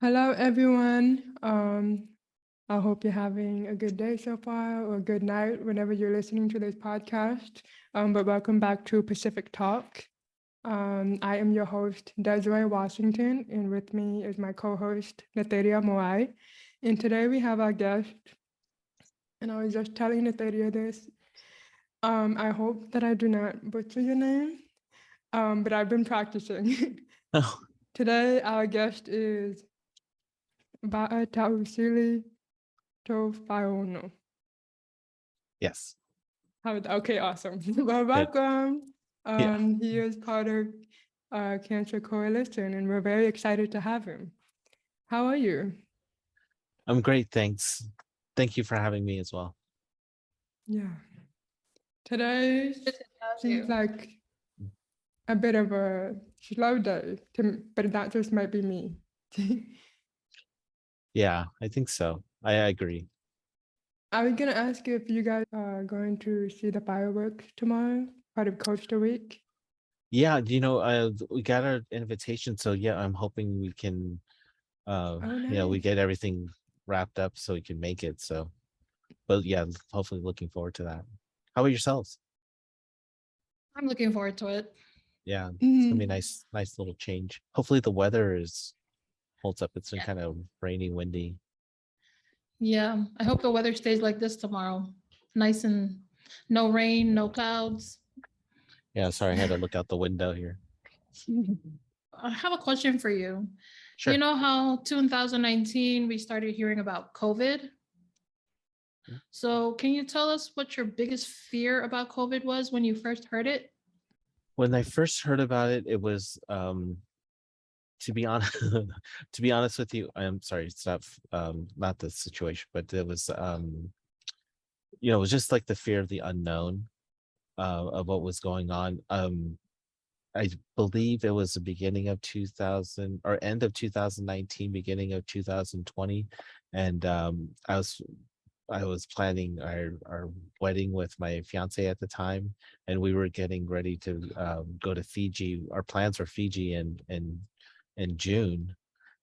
Hello, everyone. I hope you're having a good day so far or a good night whenever you're listening to this podcast. But welcome back to Pacific Talk. I am your host, Desiree Washington, and with me is my co-host, Natheria Moai. And today we have our guest, and I was just telling Natheria this. I hope that I do not butcher your name, but I've been practicing. Oh, Today, our guest is Ba'a Tausili Tofaeono. yes. Okay, awesome. Well, Good. welcome. Yeah. He is part of Cancer Coalition, and we're very excited to have him. How are you? I'm great. Thanks. Thank you for having me as well. Yeah. Today Good to have seems you. like a bit of a slow day, but that just might be me. Yeah, I think so. I agree. I was gonna ask you if you guys are going to see the fireworks tomorrow, part of Coastal Week. Yeah, we got our invitation, so yeah, I'm hoping we can Oh, we nice. get everything wrapped up so we can make it. So, but yeah, hopefully looking forward to that. How about yourselves? I'm looking forward to it. Yeah, it's gonna be Mhm. nice little change. Hopefully the weather is holds up. It's been Yeah. kind of rainy, windy. Yeah. I hope the weather stays like this tomorrow. Nice and no rain, no clouds. Yeah, sorry, I had to look out the window here. I have a question for you. You Sure. know how 2019 we started hearing about COVID? So, can you tell us what your biggest fear about COVID was when you first heard it? When I first heard about it, it was to be honest to be honest with you, I'm sorry, it's not the situation, but it was it was just like the fear of the unknown of what was going on. I believe it was the beginning of 2000 or end of 2019, beginning of 2020, and I was planning our wedding with my fiance at the time, and we were getting ready to go to Fiji. Our plans were Fiji in June,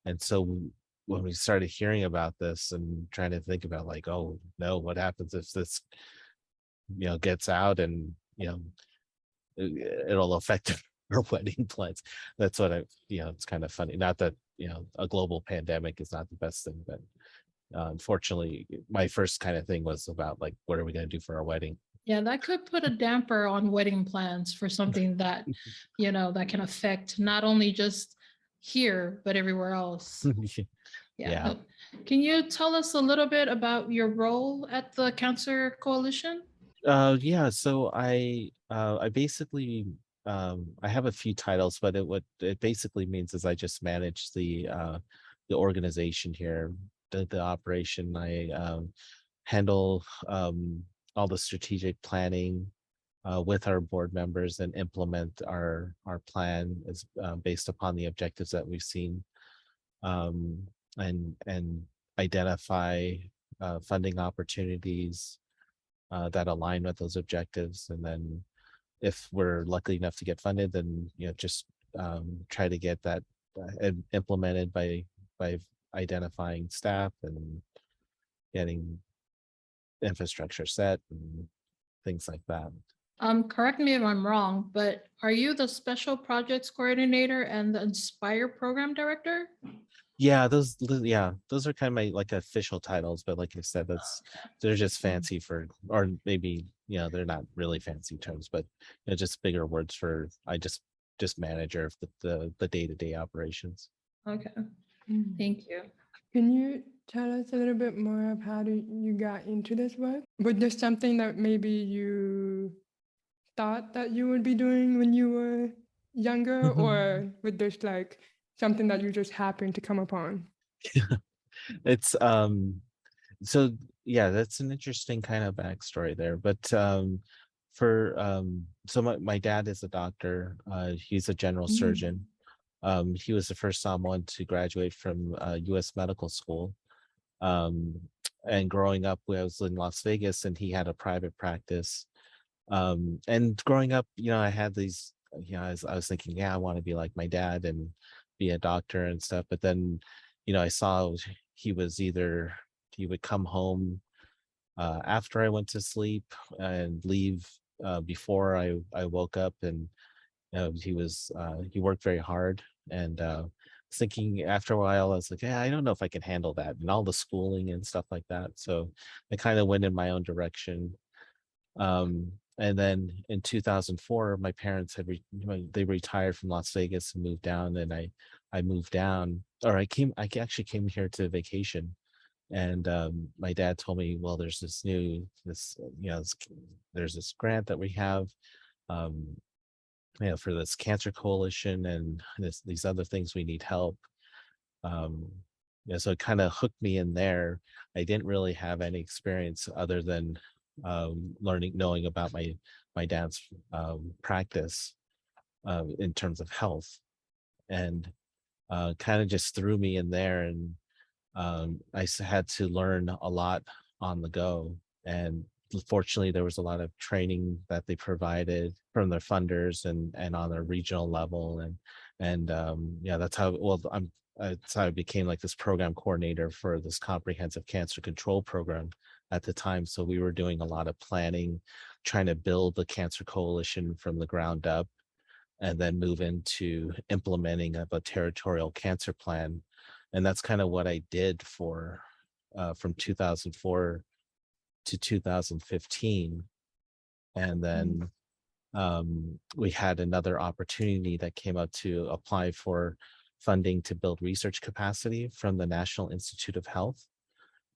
and so when we started hearing about this and trying to think about like, oh no, what happens if this gets out and it'll affect our wedding plans. That's what it's kind of funny. Not that a global pandemic is not the best thing, but unfortunately, my first kind of thing was about like, what are we going to do for our wedding? Yeah, that could put a damper on wedding plans for something that, that can affect not only just here, but everywhere else. Yeah. Yeah. Can you tell us a little bit about your role at the Cancer Coalition? Yeah. So I basically I have a few titles, but what it basically means is I just manage the organization here, the operation. I handle all the strategic planning with our board members and implement our plan is based upon the objectives that we've seen, um, and identify funding opportunities that align with those objectives. And then if we're lucky enough to get funded, then just try to get that implemented by identifying staff and getting infrastructure set and things like that. Correct me if I'm wrong, but are you the special projects coordinator and the Inspire program director? Yeah, those are kind of my like official titles, but like I said, they're just fancy for, or maybe they're not really fancy terms, but just bigger words for I just manager of the day-to-day operations. Okay, Mm. thank you. Can you tell us a little bit more of how you got into this work? Was this something that maybe you thought that you would be doing when you were younger, or was this like something that you just happened to come upon? It's so yeah, that's an interesting kind of backstory there. But for so my dad is a doctor. He's a general Mm. surgeon. He was the first Samoan to graduate from US medical school. Um, and growing up, I was in Las Vegas and he had a private practice. And growing up, I had these, I was thinking, yeah, I want to be like my dad and be a doctor and stuff. But then, I saw he would come home after I went to sleep and leave before I woke up, and he worked very hard, and thinking after a while I was like, yeah, I don't know if I can handle that and all the schooling and stuff like that. So I kind of went in my own direction. And then in 2004, my parents they retired from Las Vegas and moved down, and I moved down, or I actually came here to vacation, and my dad told me, well, there's there's this grant that we have, um, for this cancer coalition, and these other things we need help. Um, so it kind of hooked me in there. I didn't really have any experience other than knowing about my dad's practice in terms of health, and kind of just threw me in there, and had to learn a lot on the go. And fortunately, there was a lot of training that they provided from their funders and on a regional level, and yeah, that's how that's how I became like this program coordinator for this comprehensive cancer control program at the time. So we were doing a lot of planning, trying to build the cancer coalition from the ground up, and then move into implementing of a territorial cancer plan. And that's kind of what I did for from 2004 to 2015. And then we had another opportunity that came up to apply for funding to build research capacity from the National Institute of Health.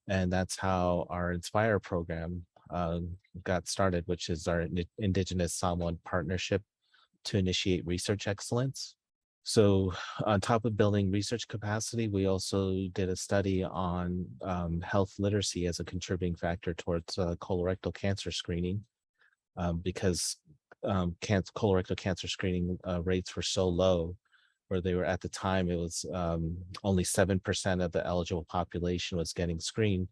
And that's how our Inspire program got started, which is our Indigenous Samoan partnership to initiate research excellence. So on top of building research capacity, we also did a study on health literacy as a contributing factor towards colorectal cancer screening, because colorectal cancer screening rates were so low, where they were at the time, it was only 7% of the eligible population was getting screened,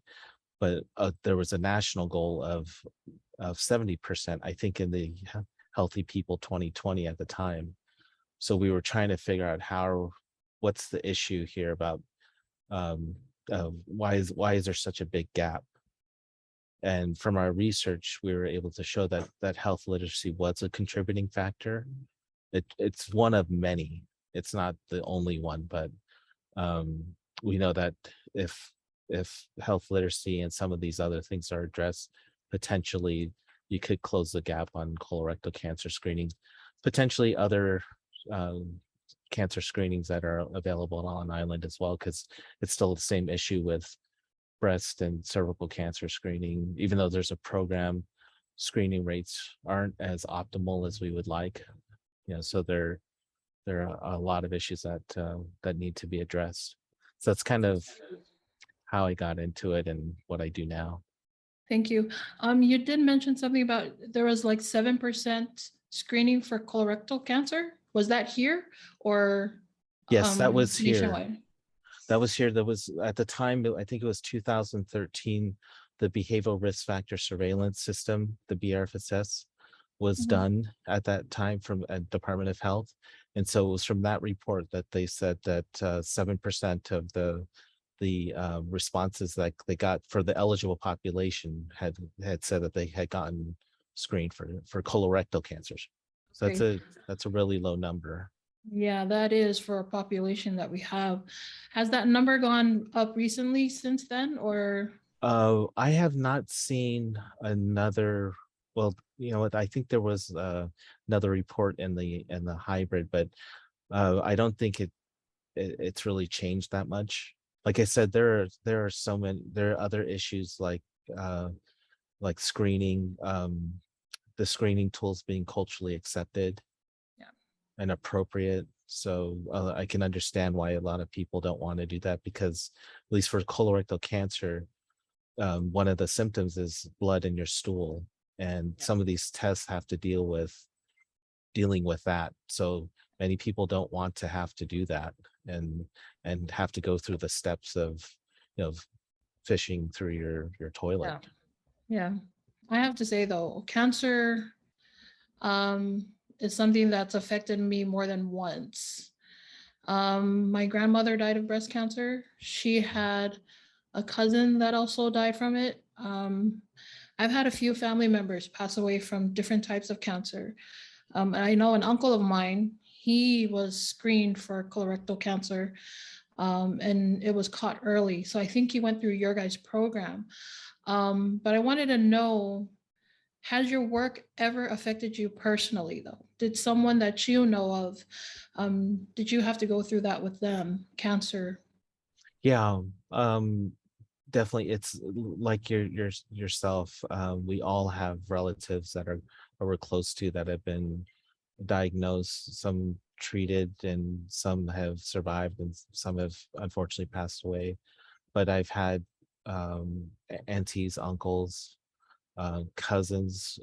but there was a national goal of 70%, I think, in the Healthy People 2020 at the time. So we were trying to figure out what's the issue here about why is there such a big gap? And from our research, we were able to show that health literacy was a contributing factor. It's one of many. It's not the only one, but we know that if health literacy and some of these other things are addressed, potentially you could close the gap on colorectal cancer screening, potentially other cancer screenings that are available on island as well, because it's still the same issue with breast and cervical cancer screening. Even though there's a program, screening rates aren't as optimal as we would like. So there are a lot of issues that need to be addressed. So that's kind of how I got into it and what I do now. Thank you. You did mention something about there was like 7% screening for colorectal cancer. Was that here or Yes, that was here. nationwide? That was here. That was at the time, I think it was 2013, the behavioral risk factor surveillance system, the BRFSS, was done at that time from Department of Health. And so it was from that report that they said that 7% of the responses that they got for the eligible population had said that they had gotten screened for colorectal cancers. So that's a really low number. Yeah, that is for a population that we have. Has that number gone up recently since then, or? I have not seen another. Well, you know what? I think there was another report in the hybrid, but I don't think it's really changed that much. Like I said, there are so many. There are other issues like screening, the screening tools being culturally accepted and appropriate. So I can understand why a lot of people don't want to do that, because at least for colorectal cancer, one of the symptoms is blood in your stool, and some of these tests have to dealing with that. So many people don't want to have to do that and have to go through the steps of fishing through your toilet. Yeah. I have to say though, cancer is something that's affected me more than once. My grandmother died of breast cancer. She had a cousin that also died from it. I've had a few family members pass away from different types of cancer. And I know an uncle of mine, he was screened for colorectal cancer, and it was caught early. So I think he went through your guys' program. But I wanted to know, has your work ever affected you personally, though? Did someone that you know of, did you have to go through that with them, cancer? Yeah, definitely. It's like yourself. We all have relatives that are or we're close to that have been diagnosed, some treated, and some have survived, and some have unfortunately passed away. But I've had aunties, uncles, cousins.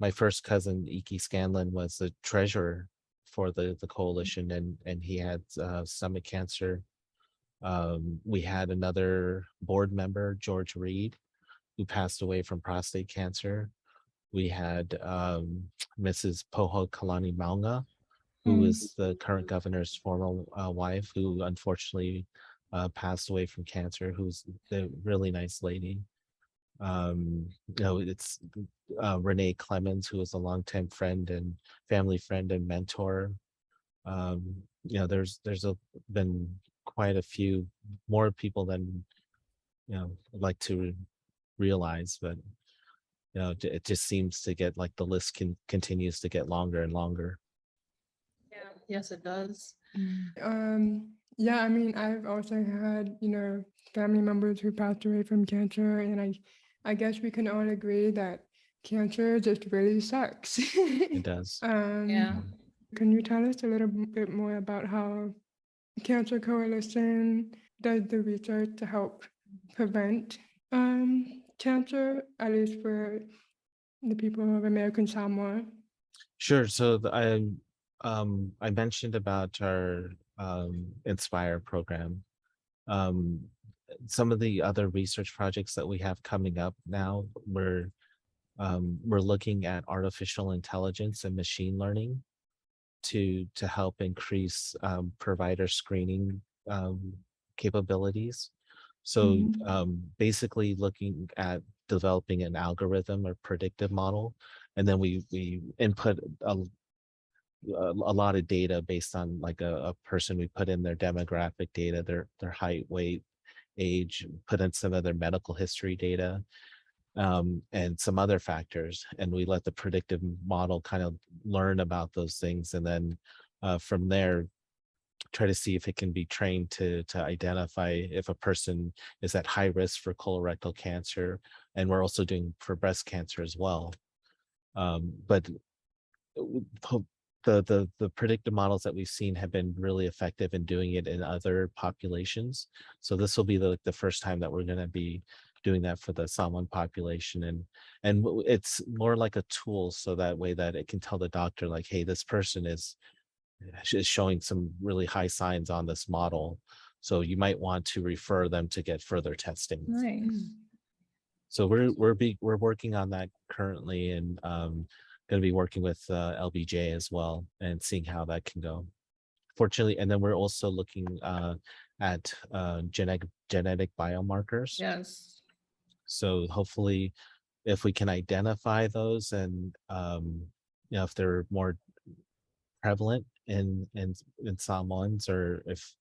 My first cousin, Iki Scanlon, was the treasurer for the coalition, and he had stomach cancer. We had another board member, George Reed, who passed away from prostate cancer. We had Mrs. Poho Kalani Maunga, who Mm. is the current governor's former wife, who unfortunately passed away from cancer, who's a really nice lady. It's Renee Clemens, who is a longtime friend and family friend and mentor. There's been quite a few more people than I'd like to realize, but it just seems to get like the list continues to get longer and longer. Yeah. Yes, it does. Yeah, I mean, I've also had, family members who passed away from cancer, and I guess we can all agree that cancer just really sucks. It does. Yeah. Can you tell us a little bit more about how Cancer Coalition does the research to help prevent cancer, at least for the people of American Samoa? Sure. So I mentioned about our Inspire program. Um, some of the other research projects that we have coming up now, we're looking at artificial intelligence and machine learning to help increase provider screening capabilities. So basically looking at developing an algorithm or predictive model, and then we input a lot of data based on like a person. We put in their demographic data, their height, weight, age, put in some of their medical history data, and some other factors, and we let the predictive model kind of learn about those things, and then from there try to see if it can be trained to identify if a person is at high risk for colorectal cancer, and we're also doing for breast cancer as well. But the predictive models that we've seen have been really effective in doing it in other populations. So this will be the first time that we're going to be doing that for the Samoan population, and it's more like a tool, so that way that it can tell the doctor like, hey, this person is showing some really high signs on this model, so you might want to refer them to get further testing. Nice. So we're working on that currently, and going to be working with LBJ as well and seeing how that can go. Fortunately, and then we're also looking at genetic biomarkers. Yes. So hopefully, if we can identify those, and if they're more prevalent in Samoans, or if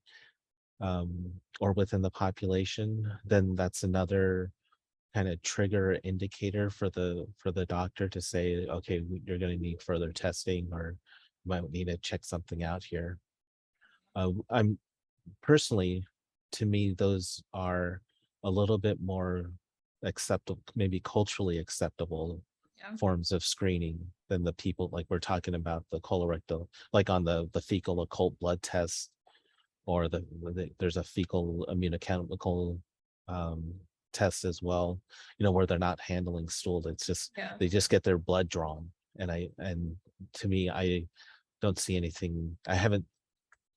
or within the population, then that's another kind of trigger indicator for the doctor to say, okay, you're going to need further testing, or you might need to check something out here. I'm personally, to me, those are a little bit more acceptable, maybe culturally acceptable Yeah. forms of screening than the people like we're talking about the colorectal, like on the fecal occult blood test, or there's a fecal immunochemical test as well, where they're not handling stool. It's just Yeah. they just get their blood drawn, and to me, I don't see anything. I haven't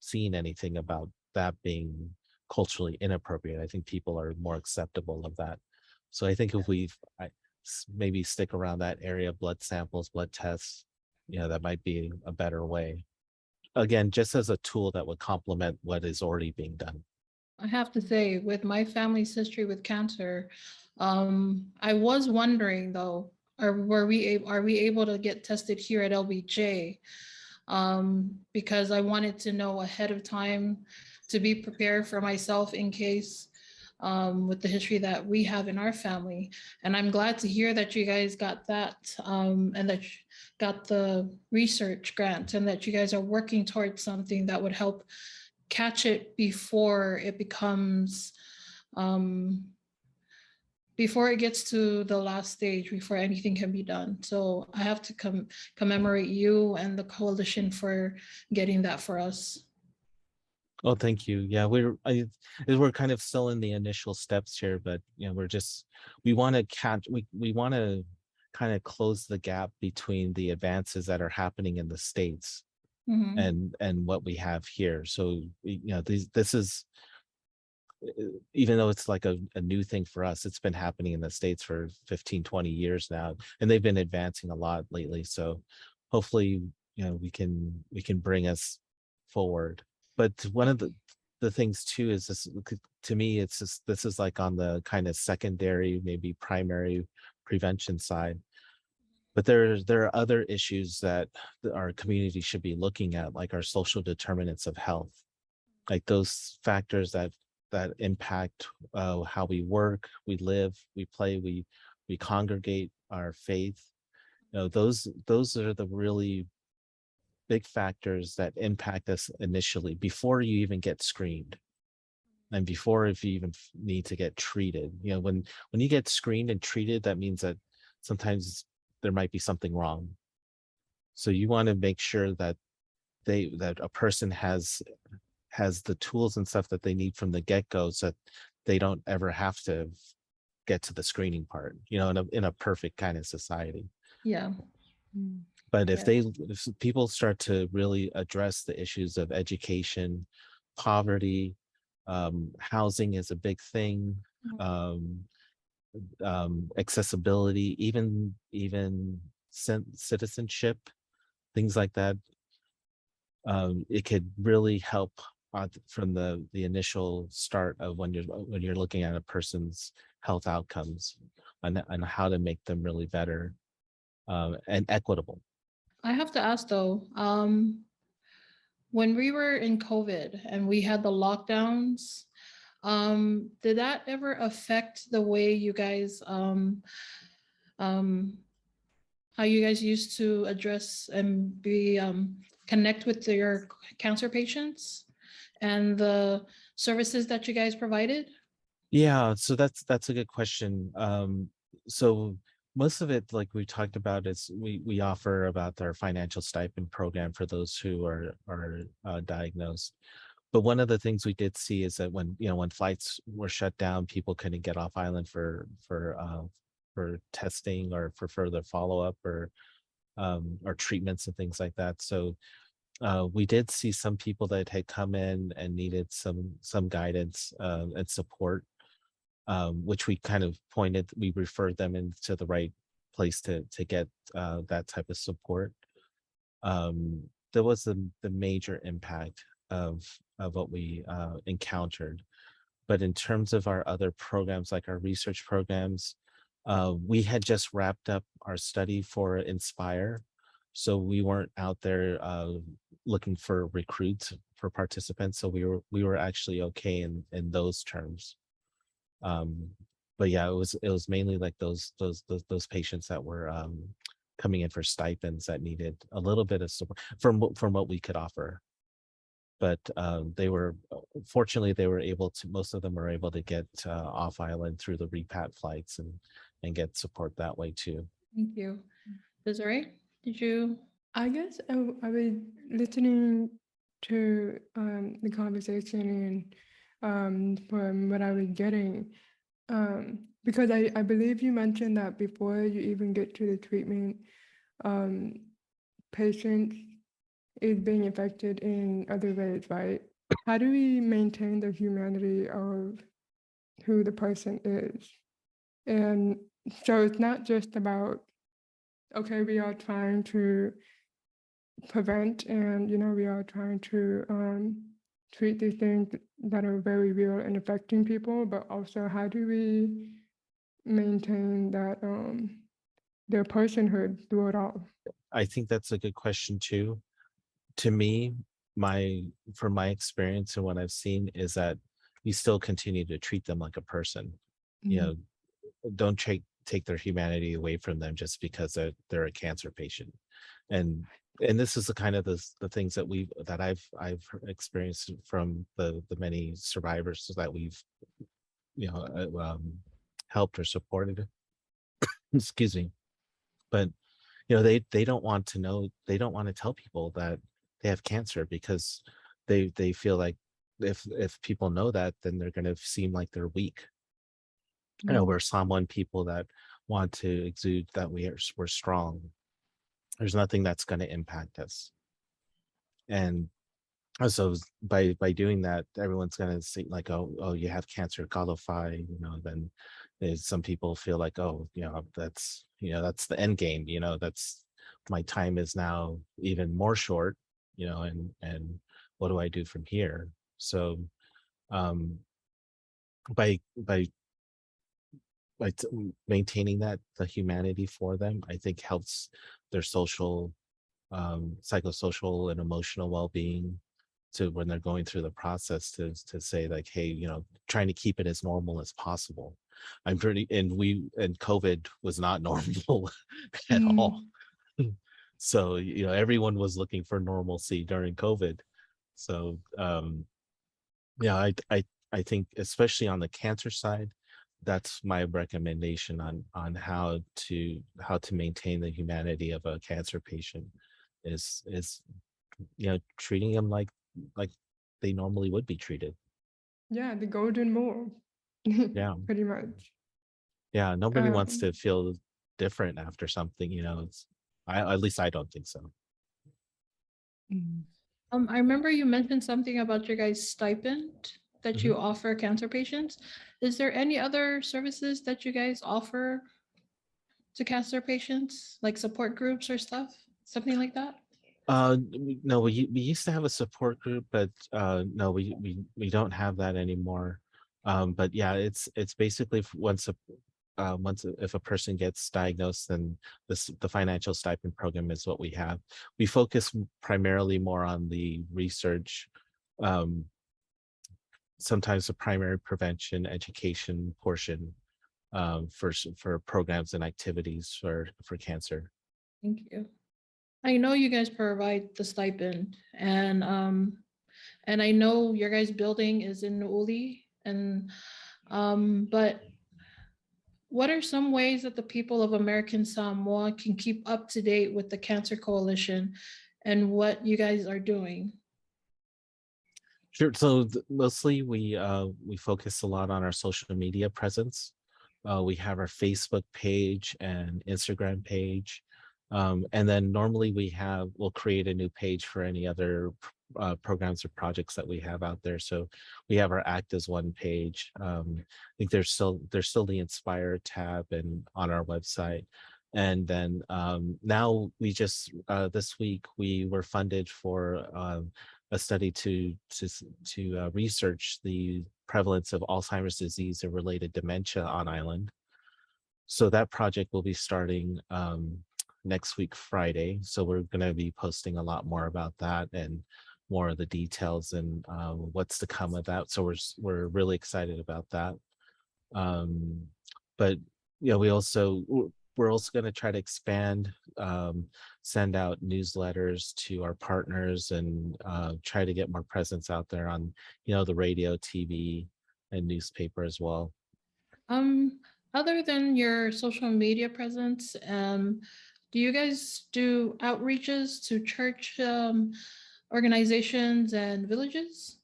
seen anything about that being culturally inappropriate. I think people are more acceptable of that. So I think if maybe stick around that area, blood samples, blood tests, that might be a better way. again, just as a tool that would complement what is already being done. I have to say, with my family's history with cancer, I was wondering though, are we able to get tested here at LBJ? Because I wanted to know ahead of time to be prepared for myself in case, with the history that we have in our family. And I'm glad to hear that you guys got that, and that you got the research grant, and that you guys are working towards something that would help catch it before it becomes, before it gets to the last stage, before anything can be done. So I have to commemorate you and the coalition for getting that for us. Oh, thank you. Yeah, we're kind of still in the initial steps here, but you know, we want to we want to kind of close the gap between the advances that are happening in the States Mhm. and what we have here. So, you know, this is, even though it's like a new thing for us, it's been happening in the States for 15, 20 years now, and they've been advancing a lot lately. So hopefully, you know, we can bring us forward. But one of the things too is this, to me, it's just, this is like on the kind of secondary, maybe primary prevention side. But there are other issues that our community should be looking at, like our social determinants of health, like those factors that impact how we work, we live, we play, we congregate, our faith. You know, those are the really big factors that impact us initially before you even get screened, and before if you even need to get treated. You know, when you get screened and treated, that means that sometimes there might be something wrong. So you want to make sure that that a person has the tools and stuff that they need from the get-go, so that they don't ever have to get to the screening part, you know, in a perfect kind of society. Yeah. But Yeah. if people start to really address the issues of education, poverty, housing is a big thing, um, accessibility, even citizenship, things like that, it could really help from the initial start of when you're looking at a person's health outcomes, and how to make them really better, and equitable. I have to ask though, when we were in COVID and we had the lockdowns, did that ever affect the way you guys, um, how you guys used to address and be, connect with your cancer patients and the services that you guys provided? Yeah, so that's a good question. So most of it, like we talked about, is we offer about our financial stipend program for those who are diagnosed. But one of the things we did see is that when, you know, when flights were shut down, people couldn't get off island for testing or for further follow-up or treatments and things like that. So we did see some people that had come in and needed some guidance and support, which we kind of we referred them into the right place to get that type of support. There was the major impact of what we encountered. But in terms of our other programs, like our research programs, we had just wrapped up our study for Inspire. So we weren't out there looking for recruits for participants. So we were actually okay in those terms. Um, but yeah, it was mainly like those patients that were coming in for stipends that needed a little bit of support from what we could offer. But they were, fortunately, they were able to, most of them were able to get off island through the repat flights and get support that way too. Thank you. Desiree, did you? I guess I was listening to the conversation and from what I was getting, because I believe you mentioned that before you even get to the treatment, um, patients is being affected in other ways, right? How do we maintain the humanity of who the person is? And so it's not just about, okay, we are trying to prevent, and we are trying to treat these things that are very real and affecting people, but also how do we maintain that their personhood through it all? I think that's a good question too. To me, from my experience and what I've seen is that you still continue to treat them like a person. You know, don't take their humanity away from them just because they're a cancer patient. And this is the kind of the things that I've experienced from the many survivors that we've helped or supported. Excuse me. But they don't want to know, they don't want to tell people that they have cancer because they feel like if people know that, then they're going to seem like they're weak. We're Samoan people that want to exude that we're strong. There's nothing that's going to impact us. And so by doing that, everyone's going to say like, oh, you have cancer, qualify, then some people feel like, oh, that's the end game, that's my time is now even more short, and what do I do from here? So um by maintaining the humanity for them, I think helps their social, psychosocial and emotional well-being, to when they're going through the process, to say like, hey, trying to keep it as normal as possible. And COVID was not normal at all. So everyone was looking for normalcy during COVID. So yeah, I think especially on the cancer side, that's my recommendation on how to maintain the humanity of a cancer patient, is treating them like they normally would be treated. Yeah, the golden mold. Yeah. Pretty much. Yeah, nobody wants to feel different after something, at least I don't think so. I remember you mentioned something about your guys' stipend that you offer cancer patients. Is there any other services that you guys offer to cancer patients, like support groups or stuff, something like that? No, we used to have a support group, but no, we don't have that anymore. But yeah, it's basically once if a person gets diagnosed, then the financial stipend program is what we have. We focus primarily more on the research, um, sometimes the primary prevention education portion, for programs and activities for cancer. Thank you. I know you guys provide the stipend, and I know your guys' building is in Uli, and but what are some ways that the people of American Samoa can keep up to date with the Cancer Coalition and what you guys are doing? Sure. So mostly we focus a lot on our social media presence. We have our Facebook page and Instagram page. And then normally we'll create a new page for any other programs or projects that we have out there. So we have our Act as One page. I think there's still the Inspire tab and on our website. And then now we just this week we were funded for a study to research the prevalence of Alzheimer's disease and related dementia on island. So that project will be starting next week, Friday. So we're going to be posting a lot more about that and more of the details and what's to come of that. So we're really excited about that. But we're also going to try to expand, send out newsletters to our partners, and try to get more presence out there on the radio, TV, and newspaper as well. Other than your social media presence, do you guys do outreaches to church organizations and villages?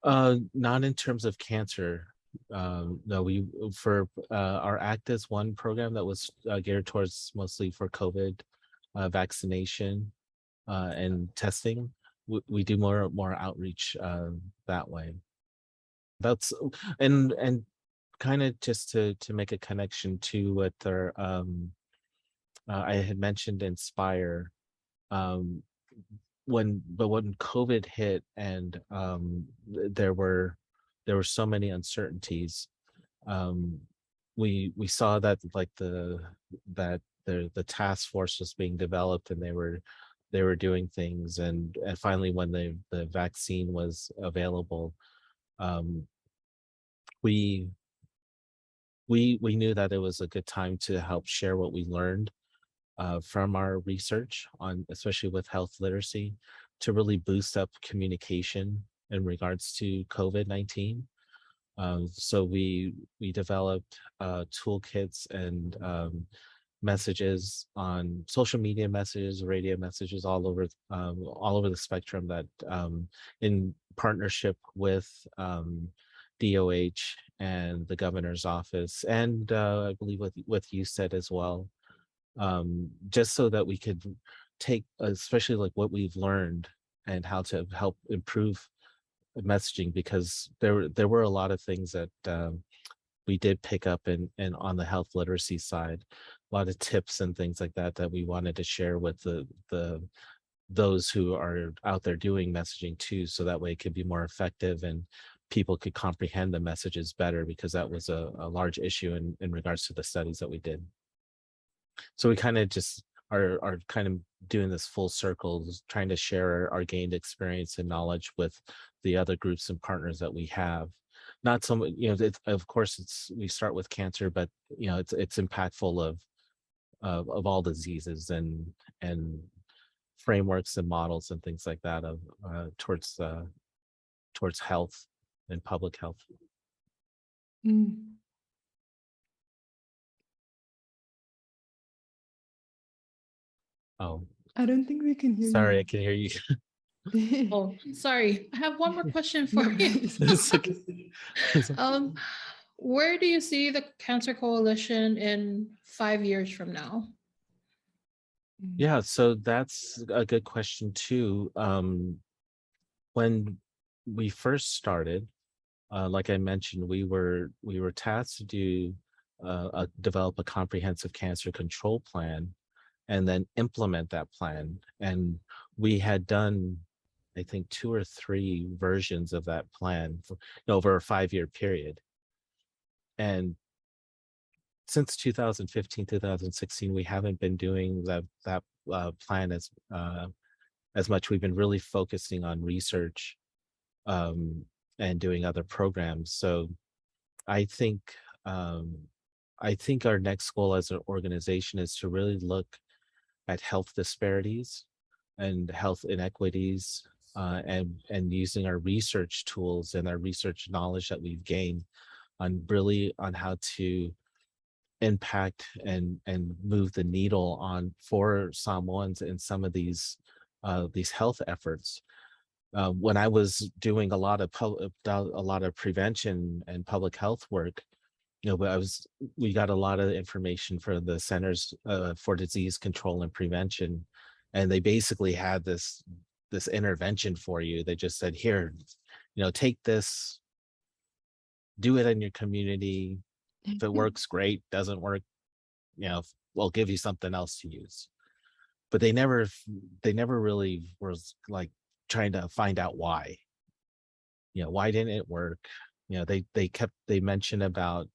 Not in terms of cancer. No, we for our Act as One program that was geared towards mostly for COVID vaccination and testing. We do more outreach that way. That's and kind of just to make a connection to what I had mentioned Inspire. when COVID hit and there were so many uncertainties, um, we saw that like the task force was being developed, and they were doing things, and finally when the vaccine was available, um, we we knew that it was a good time to help share what we learned from our research on, especially with health literacy, to really boost up communication in regards to COVID-19. So we developed toolkits and messages on social media messages, radio messages all over the spectrum, that in partnership with DOH and the governor's office, and I believe with USAID as well, just so that we could take, especially like what we've learned and how to help improve messaging, because there were a lot of things that we did pick up in on the health literacy side, a lot of tips and things like that that we wanted to share with the those who are out there doing messaging too, so that way it could be more effective and people could comprehend the messages better, because that was a large issue in regards to the studies that we did. So we kind of just are kind of doing this full circle, trying to share our gained experience and knowledge with the other groups and partners that we have. Not so much, of course, we start with cancer, but it's impactful of all diseases and frameworks and models and things like that of towards health and public health. Mm. Oh, I don't think we can hear sorry, I you. can hear you. Oh, sorry. I have one more question for No, you. It's okay. Where do you see the Cancer Coalition in 5 years from now? Yeah, so that's a good question too. When we first started, like I mentioned, we were tasked to develop a comprehensive cancer control plan, and then implement that plan. And we had done, I think, 2 or 3 versions of that plan over a 5-year period. And since 2015, 2016, we haven't been doing that plan as much. We've been really focusing on research and doing other programs. So I think um, I think our next goal as an organization is to really look at health disparities and health inequities, and using our research tools and our research knowledge that we've gained on how to impact and move the needle on for Samoans in some of these health efforts. When I was doing a lot of prevention and public health work, we got a lot of information from the Centers for Disease Control and Prevention, and they basically had this intervention for you. They just said, here, take this, do it in your community. If it works, great. Doesn't work, we'll give you something else to use. But they never really was like trying to find out why. Why didn't it work? They mentioned about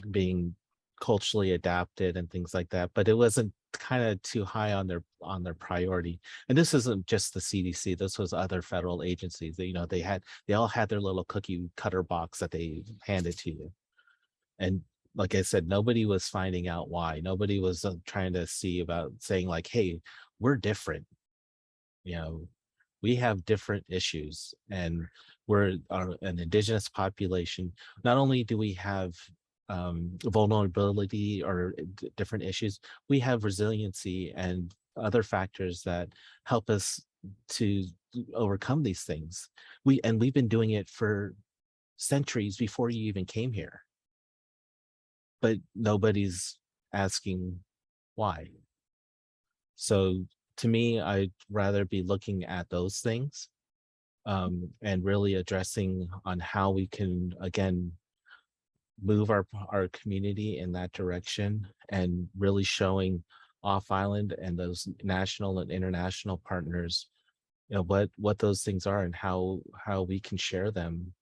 being culturally adapted and things like that, but it wasn't kind of too high on their priority. And this isn't just the CDC, this was other federal agencies that they all had their little cookie cutter box that they handed to you. And like I said, nobody was finding out why. Nobody was trying to see about saying like, hey, we're different. We have different issues, and we're an indigenous population. Not only do we have vulnerability or different issues, we have resiliency and other factors that help us to overcome these things. We've been doing it for centuries before you even came here, but nobody's asking why. So to me, I'd rather be looking at those things, and really addressing on how we can, again, move our community in that direction, and really showing off island and those national and international partners, what those things are and how we can share them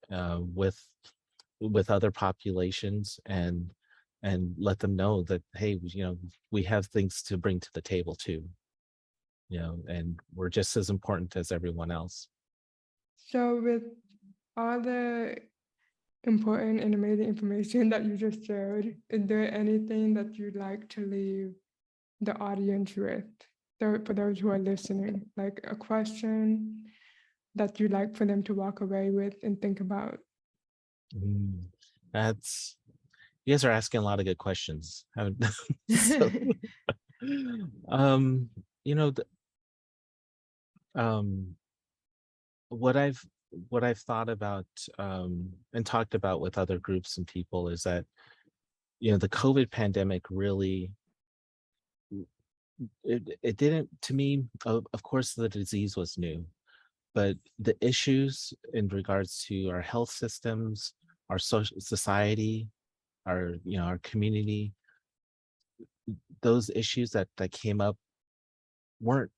with other populations, and let them know that, hey, we have things to bring to the table too, and we're just as important as everyone else. So with all the important and amazing information that you just shared, is there anything that you'd like to leave the audience with, for those who are listening, like a question that you'd like for them to walk away with and think about? That's You guys are asking a lot of good questions. So, um, you know, um, what I've thought about, and talked about with other groups and people is that, the COVID pandemic really, it didn't, to me, of course, the disease was new, but the issues in regards to our health systems, our social society, our community, those issues that came up weren't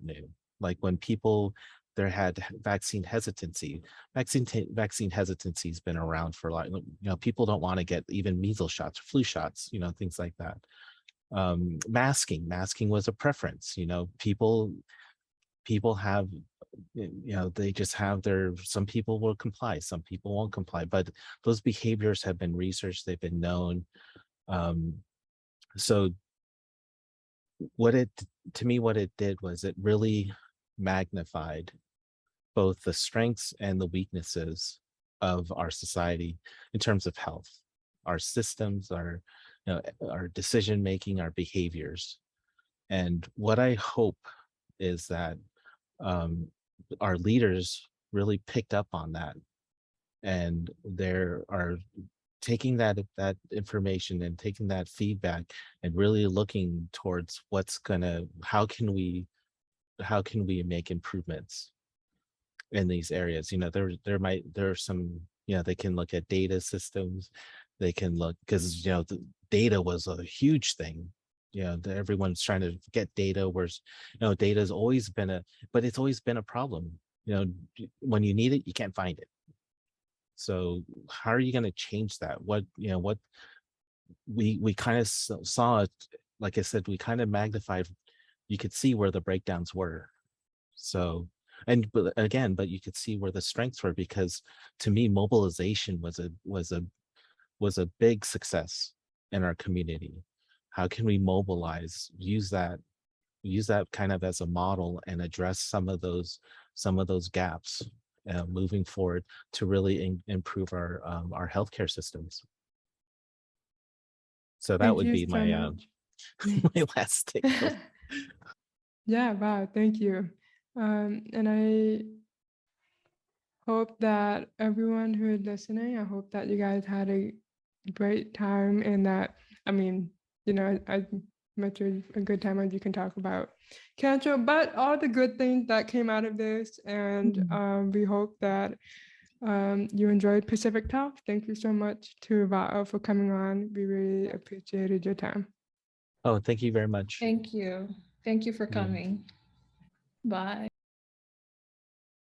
new. Like when people there had vaccine hesitancy. Vaccine hesitancy has been around for a lot. People don't want to get even measles shots, flu shots, things like that. Masking was a preference. People have, they just have some people will comply, some people won't comply, but those behaviors have been researched, they've been known. So what it did was it really magnified both the strengths and the weaknesses of our society in terms of health, our systems, our decision making, our behaviors. And what I hope is that our leaders really picked up on that, and there are taking that information and taking that feedback and really looking towards how can we make improvements in these areas. There are some, they can look at data systems, they can look, because the data was a huge thing. Everyone's trying to get data, whereas data has always been but it's always been a problem. When you need it, you can't find it. So how are you going to change that? What we kind of saw it, like I said, we kind of magnified, you could see where the breakdowns were. So, but you could see where the strengths were, because to me, mobilization was a big success in our community. How can we mobilize, use that kind of as a model and address some of those gaps moving forward to really improve our healthcare systems. So that Thank would you be so my much. my last take. Yeah, wow, thank you. And I hope that everyone who is listening, I hope that you guys had a great time, and that, I mean, as much as a good time as you can talk about cancer, but all the good things that came out of this. And we hope that you enjoyed Pacific Talk. Thank you so much to Va'o for coming on. We really appreciated your time. Oh, thank you very much. Thank you. Thank you for Yeah. coming. Bye.